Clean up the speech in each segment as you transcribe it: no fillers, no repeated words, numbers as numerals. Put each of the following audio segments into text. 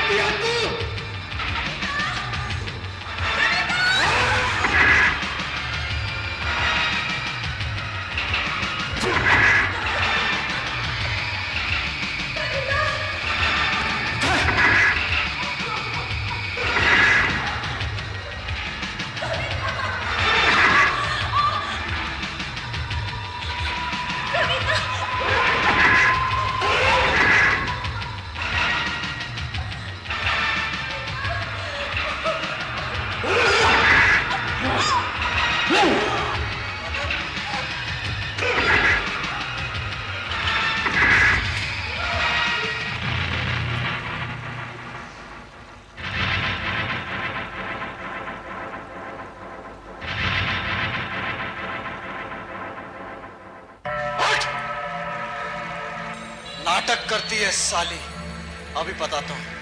किया तू? नाटक करती है साली, अभी बताता हूं।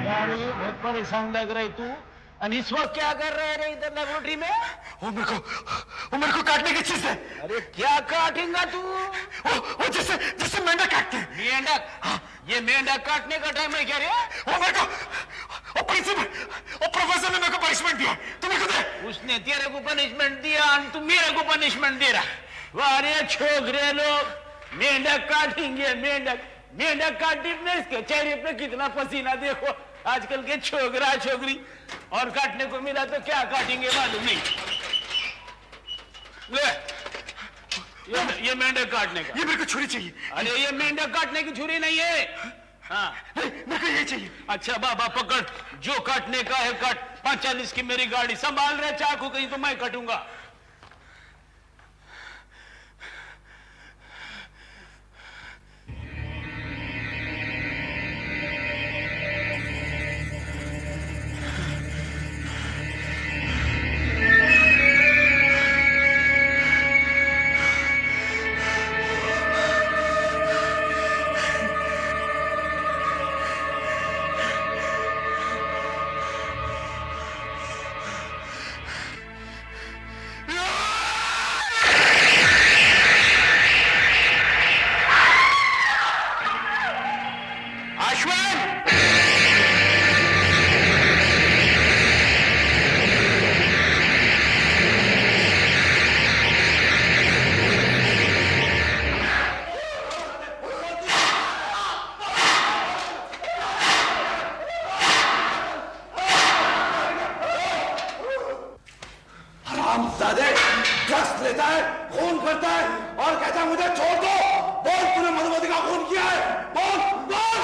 यार ये बहुत परेशान लग रही तू। और इस वक्त क्या कर रहे रे इधर लेबोरेटरी में? वो मेरे को काटने की चीज है। अरे क्या काटेगा तू? वो जिससे जिससे मेंढक काटते हैं। मेंढक? हाँ। ये मेंढक काटने का टाइम है क्या रे? वो मेरे को वो प्रिंसिपल वो प्रोफेसर ने मेरे को पनिशमेंट दिया। तू मेरे को दे। उसने तेरे को पनिशमेंट दिया और तू मेरे को पनिशमेंट दे रहा। वाह रे छोकरे लोग, मेंढक काटेंगे मेंढक। मेंढक काटने इसके चेहरे पे कितना पसीना देखो। आजकल के छोकरा छोकरी और काटने को मिला तो क्या काटेंगे मालूम नहीं। ले ये मेंढक काटने का। ये मेरे को छुरी चाहिए। अरे ये मेंढक काटने की छुरी नहीं है। हाँ मेरे को ये चाहिए। अच्छा बाबा पकड़, जो काटने का है काट। 45 की मेरी गाड़ी, संभाल रहे चाकू कहीं तो मैं कटूंगा। हरामजादे, ड्रग्स लेता है, खून करता है और कहता है मुझे छोड़ दो। बोल तूने मधुमती का खून किया है? बोल बोल।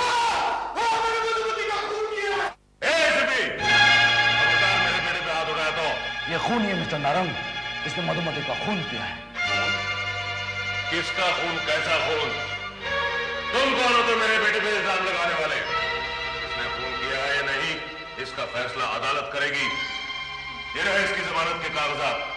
हाँ, मैंने मधुमती का खून किया है। एसीपी, खबरदार मेरे बेटे पे हाथ उठाया तो। ये खून है मिस्टर नारंग, इसने मधुमती का खून किया है। किसका खून, कैसा खून? तुम कौन हो तो मेरे बेटे पे इल्जाम लगाने वाले? इसने खून किया है या नहीं, इसका फैसला अदालत करेगी। ये रहे इसकी जमानत के कागजात।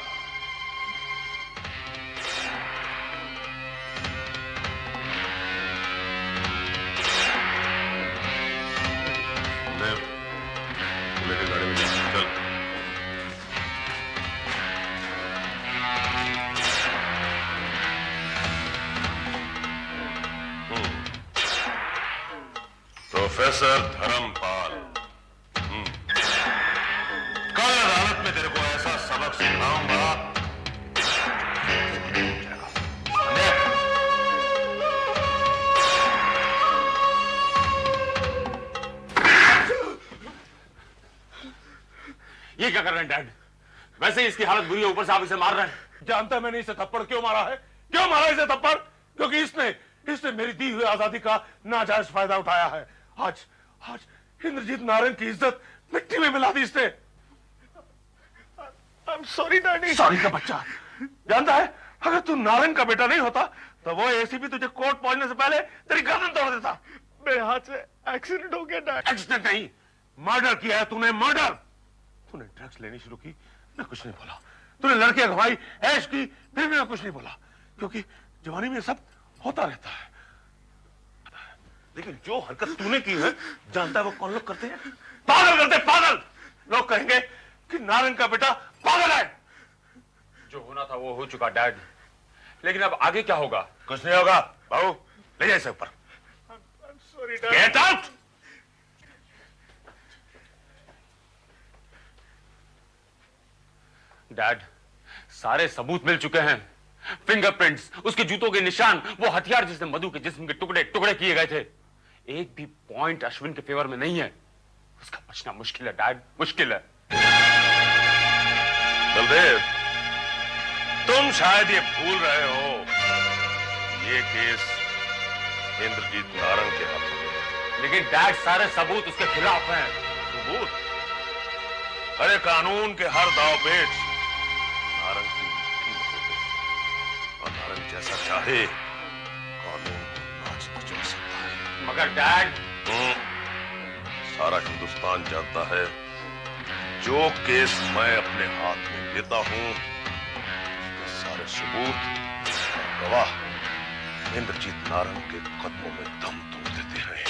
लेके गाड़ी में चल। प्रोफेसर धर्मपाल, कल अदालत में तेरे को ऐसा सबक सिखाऊंगा। ये क्या कर रहे हैं डैड? वैसे ही इसकी हालत बुरी है, ऊपर से आप इसे मार रहे हैं। जानता मैंने इसे थप्पड़ क्यों मारा है? क्यों मारा इसे थप्पड़? क्योंकि इसने मेरी दी हुई आजादी का नाजायज फायदा उठाया है। आज आज इंद्रजीत नारंग की इज्जत मिट्टी में मिला दी इसने। I am sorry daddy. Sorry का बच्चा। जानता है, अगर तू नारंग का बेटा नहीं होता तो वो एसीपी तुझे कोर्ट पहुंचने से पहले तेरी गर्दन तोड़ देता। मेरे हाथ से एक्सीडेंट हो गया डैड। एक्सीडेंट नहीं, मर्डर किया है तूने, मर्डर। तूने ड्रग्स लेनी शुरू की, मैं कुछ नहीं बोला। तूने लड़की अगवाई, ऐश की, फिर भी मैं कुछ नहीं बोला, क्योंकि जवानी में सब होता रहता है। लेकिन जो हरकत तूने की है, जानता है वो कौन लोग करते हैं? पागल करते हैं, पागल। लोग कहेंगे कि नारंग का बेटा पागल है। जो होना था वो हो चुका डैड, लेकिन अब आगे क्या होगा? कुछ नहीं होगा। बाबू ले जाए इसे ऊपर। Get out. डैड, सारे सबूत मिल चुके हैं। फिंगरप्रिंट्स, उसके जूतों के निशान, वो हथियार जिससे मधु के जिस्म के टुकड़े टुकड़े किए गए थे। एक भी पॉइंट अश्विन के फेवर में नहीं है। उसका बचना मुश्किल है डैड, मुश्किल है। बलदेव, तुम शायद ये भूल रहे हो, ये केस इंद्रजीत नारंग के हाथों में है। लेकिन डैड, सारे सबूत उसके खिलाफ हैं। सबूत? अरे कानून के हर दाव पेच नारंग की मुट्ठी में होते हैं, और नारंग जैसा चाहे कानून को नाच नचो सकता है। मगर डैड, सारा हिंदुस्तान जानता है, जो केस मैं अपने हाथ में लेता हूं, उसके सारे सारे सबूत और गवाह इंद्रजीत नारंग के कदमों में दम तोड़ देते हैं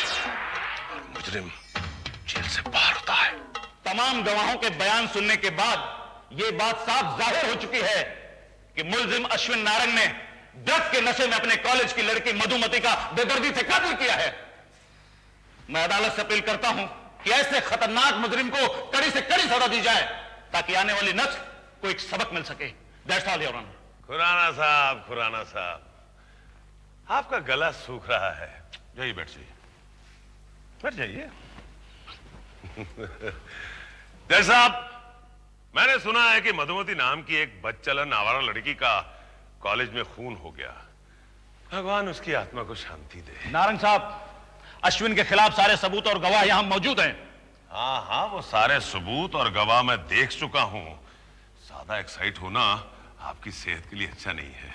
और मुजरिम जेल से बाहर होता है। तमाम गवाहों के बयान सुनने के बाद यह बात साफ जाहिर हो चुकी है कि मुलजिम अश्विन नारंग ने ड्रग्स के नशे में अपने कॉलेज की लड़की मधुमती का बेदर्दी से कत्ल किया है। मैं अदालत से अपील करता हूं कि ऐसे खतरनाक मुजरिम को कड़ी से कड़ी सजा दी जाए ताकि आने वाली नस्ल को एक सबक मिल सके। That's all your honour. Khurana साहब, आपका गला सूख रहा है। जाइए, बैठ जाइए। जज साहब, मैंने सुना है कि मधुमती नाम की एक बदचलन आवारा लड़की का कॉलेज में खून हो गया। भगवान उसकी आत्मा को शांति दे। नारंग साहब, अश्विन के खिलाफ सारे सबूत और गवाह यहां मौजूद हैं। हाँ, वो सारे सबूत और गवाह मैं देख चुका हूं। ज्यादा एक्साइट होना आपकी सेहत के लिए अच्छा नहीं है।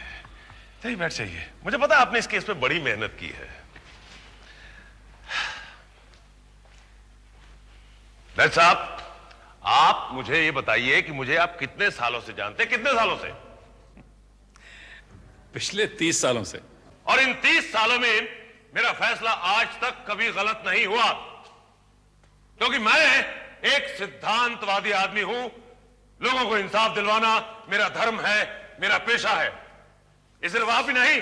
चलिए, बैठ जाइए। मुझे पता है आपने इस केस में बड़ी मेहनत की है। जज साहब, आप मुझे ये बताइए कि मुझे आप कितने सालों से जानते हैं? कितने सालों से? पिछले 30 सालों से। और इन 30 सालों में मेरा फैसला आज तक कभी गलत नहीं हुआ, क्योंकि मैं एक सिद्धांतवादी आदमी हूं। लोगों को इंसाफ दिलवाना मेरा धर्म है, मेरा पेशा है। ये सिर्फ आप ही नहीं,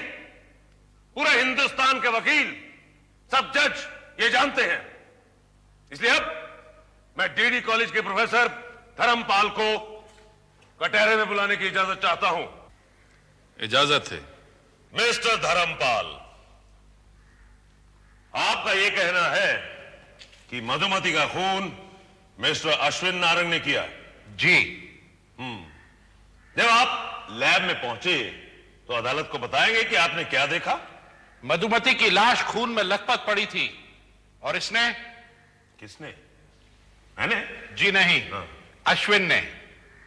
पूरे हिंदुस्तान के वकील, सब जज ये जानते हैं। इसलिए अब मैं डीडी कॉलेज के प्रोफेसर धर्मपाल को कटहरे में बुलाने की इजाजत चाहता हूं। इजाजत है। मिस्टर धर्मपाल, आपका यह कहना है कि मधुमती का खून मिस्टर अश्विन नारंग ने किया? जी। जब आप लैब में पहुंचे तो अदालत को बताएंगे कि आपने क्या देखा? मधुमती की लाश खून में लथपथ पड़ी थी और इसने। किसने? मैंने? जी नहीं, अश्विन ने।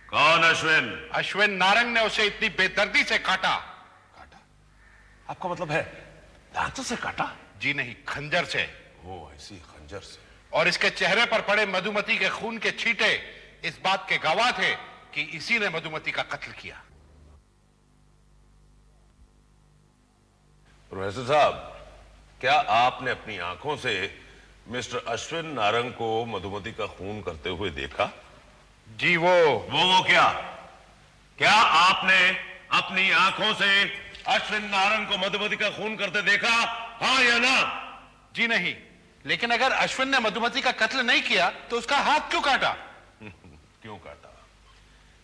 कौन अश्विन? अश्विन नारंग ने उसे इतनी बेदर्दी से काटा। आपका मतलब है दांतों से काटा? जी नहीं, खंजर से। ओ, ऐसी खंजर से। और इसके चेहरे पर पड़े मधुमती के खून के छींटे इस बात के गवाह थे कि इसी ने मधुमती का कत्ल किया। प्रोफेसर साहब, क्या आपने अपनी आंखों से मिस्टर अश्विन नारंग को मधुमती का खून करते हुए देखा? जी, वो क्या आपने अपनी आंखों से अश्विन नारंग को मधुमती का खून करते देखा? हाँ या ना? जी नहीं, लेकिन अगर अश्विन ने मधुमती का कत्ल नहीं किया तो उसका हाथ क्यों काटा? क्यों काटा?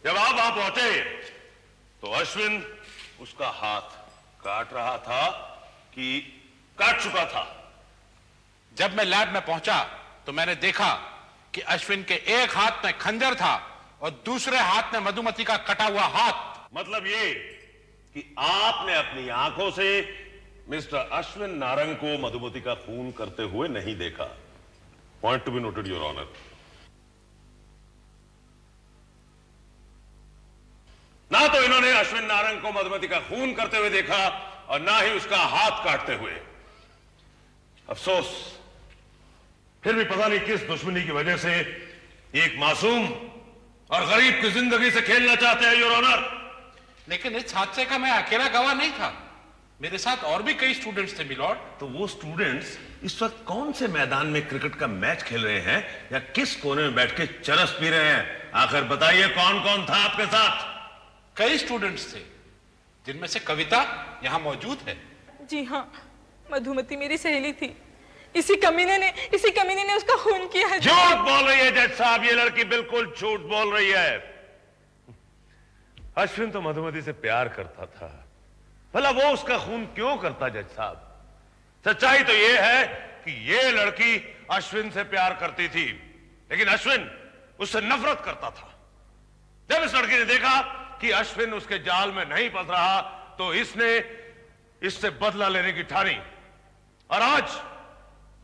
जब आप वहां पहुंचे तो अश्विन उसका हाथ काट रहा था कि काट चुका था? जब मैं लैब में पहुंचा तो मैंने देखा कि अश्विन के एक हाथ में खंजर था और दूसरे हाथ में मधुमती का कटा हुआ हाथ। मतलब ये कि आपने अपनी आंखों से मिस्टर अश्विन नारंग को मधुमती का खून करते हुए नहीं देखा। Point to be noted your honour. ना तो इन्होंने अश्विन नारंग को मधुमती का खून करते हुए देखा और ना ही उसका हाथ काटते हुए। अफसोस, फिर भी पता नहीं किस दुश्मनी की वजह से एक मासूम और गरीब की जिंदगी से खेलना चाहते हैं योर ऑनर। लेकिन इस हादसे का मैं अकेला गवाह नहीं था, मेरे साथ और भी कई स्टूडेंट्स थे मिलॉर्ड। तो वो स्टूडेंट्स इस वक्त कौन से मैदान में क्रिकेट का मैच खेल रहे हैं या किस कोने में बैठ के चरस पी रहे हैं? आखिर बताइए, कौन कौन था आपके साथ? कई स्टूडेंट्स थे, जिनमें से कविता यहां मौजूद है। जी हाँ, मधुमती मेरी सहेली थी। इसी कमीने ने उसका खून किया है। झूठ बोल रही है जज साहब, ये लड़की बिल्कुल झूठ बोल रही है। अश्विन तो मधुमती से प्यार करता था, भला वो उसका खून क्यों करता? जज साहब, सच्चाई तो ये है कि ये लड़की अश्विन से प्यार करती थी, लेकिन अश्विन उससे नफरत करता था। जब इस लड़की ने देखा कि अश्विन उसके जाल में नहीं फंस रहा तो इसने इससे बदला लेने की ठानी, और आज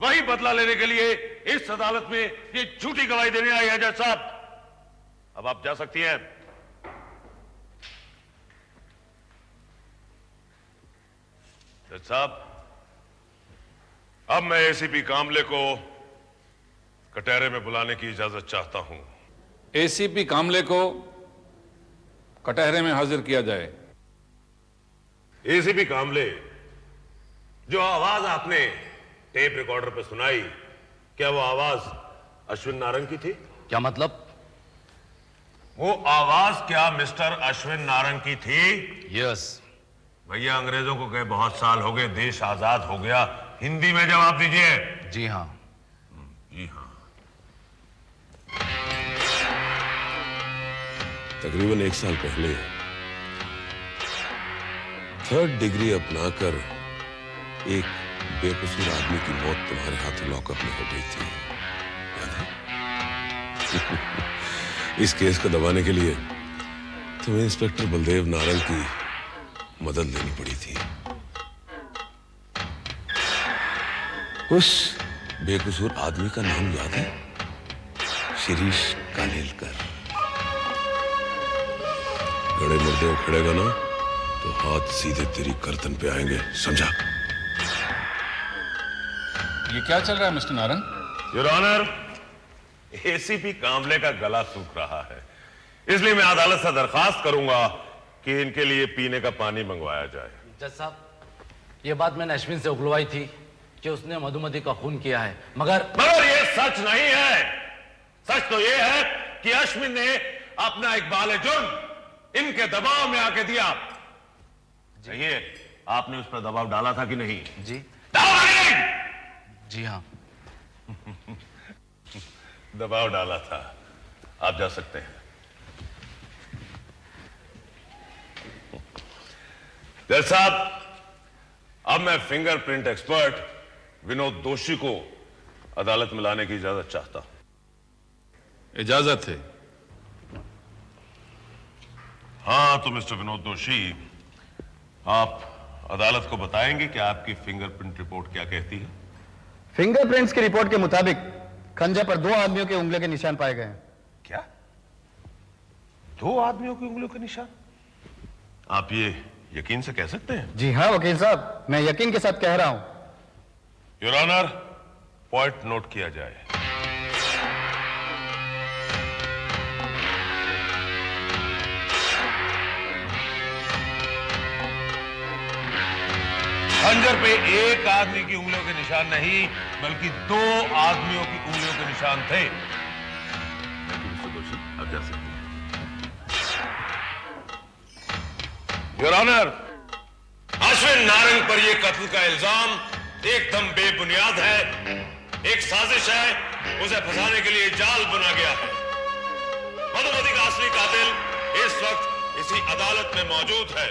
वही बदला लेने के लिए इस अदालत में ये झूठी गवाही देने आई है। जज साहब, अब आप जा सकती हैं। जज साहब, अब मैं एसीपी कामले को कटहरे में बुलाने की इजाजत चाहता हूं। एसीपी कामले को कटहरे में हाजिर किया जाए। एसीपी कामले, जो आवाज आपने टेप रिकॉर्डर पे सुनाई, क्या वो आवाज अश्विन नारंग की थी? क्या मतलब? वो आवाज क्या मिस्टर अश्विन नारंग की थी? यस। भैया, अंग्रेजों को गए बहुत साल हो गए, देश आजाद हो गया। हिंदी में जवाब दीजिए। जी हाँ। जी हाँ। तकरीबन 1 साल पहले 3rd डिग्री अपनाकर एक बेकसूर आदमी की मौत तुम्हारे हाथों लॉकअप में हो गई थी, याद है? इस केस को दबाने के लिए तुम्हें इंस्पेक्टर बलदेव नारंग की मदद लेनी पड़ी थी। उस बेकसूर आदमी का नाम याद है? शिरीष कालेलकर। गड़े मुर्दे उखड़ेगा ना तो हाथ सीधे तेरी गर्दन पे आएंगे, समझा? ये क्या चल रहा है mister Narang? Your honour, ACP Kamle का गला सूख रहा है, इसलिए मैं अदालत से दरखास्त करूंगा कि इनके लिए पीने का पानी मंगवाया जाए। जज साहब, ये बात मैंने अश्विन से उगलवाई थी कि उसने मधुमती का खून किया है, मगर ये सच नहीं है। सच तो ये है कि अश्विन ने अपना एक बाले जुर्म इनके दबाव में आके दिया। चाहिए, आपने उस पर दबाव डाला था कि नहीं? जी। डाला नहीं? जी हाँ। दबाव डाला था। आप जा सकते हैं। जज साहब, अब मैं फिंगरप्रिंट एक्सपर्ट विनोद दोषी को अदालत में लाने की इजाजत चाहता हूं। इजाजत है। हाँ, तो मिस्टर विनोद दोषी, आप अदालत को बताएंगे कि आपकी फिंगरप्रिंट रिपोर्ट क्या कहती है? फिंगरप्रिंट्स की रिपोर्ट के मुताबिक खंजर पर 2 आदमियों के उंगलियों के निशान पाए गए हैं। क्या? 2 आदमियों की उंगलियों के निशान? आप ये यकीन से कह सकते हैं? जी हाँ वकील साहब, मैं यकीन के साथ कह रहा हूं। योर ऑनर, पॉइंट नोट किया जाए। खंजर पे एक आदमी की उंगलियों के निशान नहीं, बल्कि 2 आदमियों की उंगलियों के निशान थे। मिस्टर दोषी, आप जा सकते हैं। योर ऑनर, अश्विन नारंग पर यह कत्ल का इल्जाम एकदम बेबुनियाद है, एक साजिश है, उसे फंसाने के लिए जाल बुना गया है। मधुमती का असली कातिल इस वक्त इसी अदालत में मौजूद है।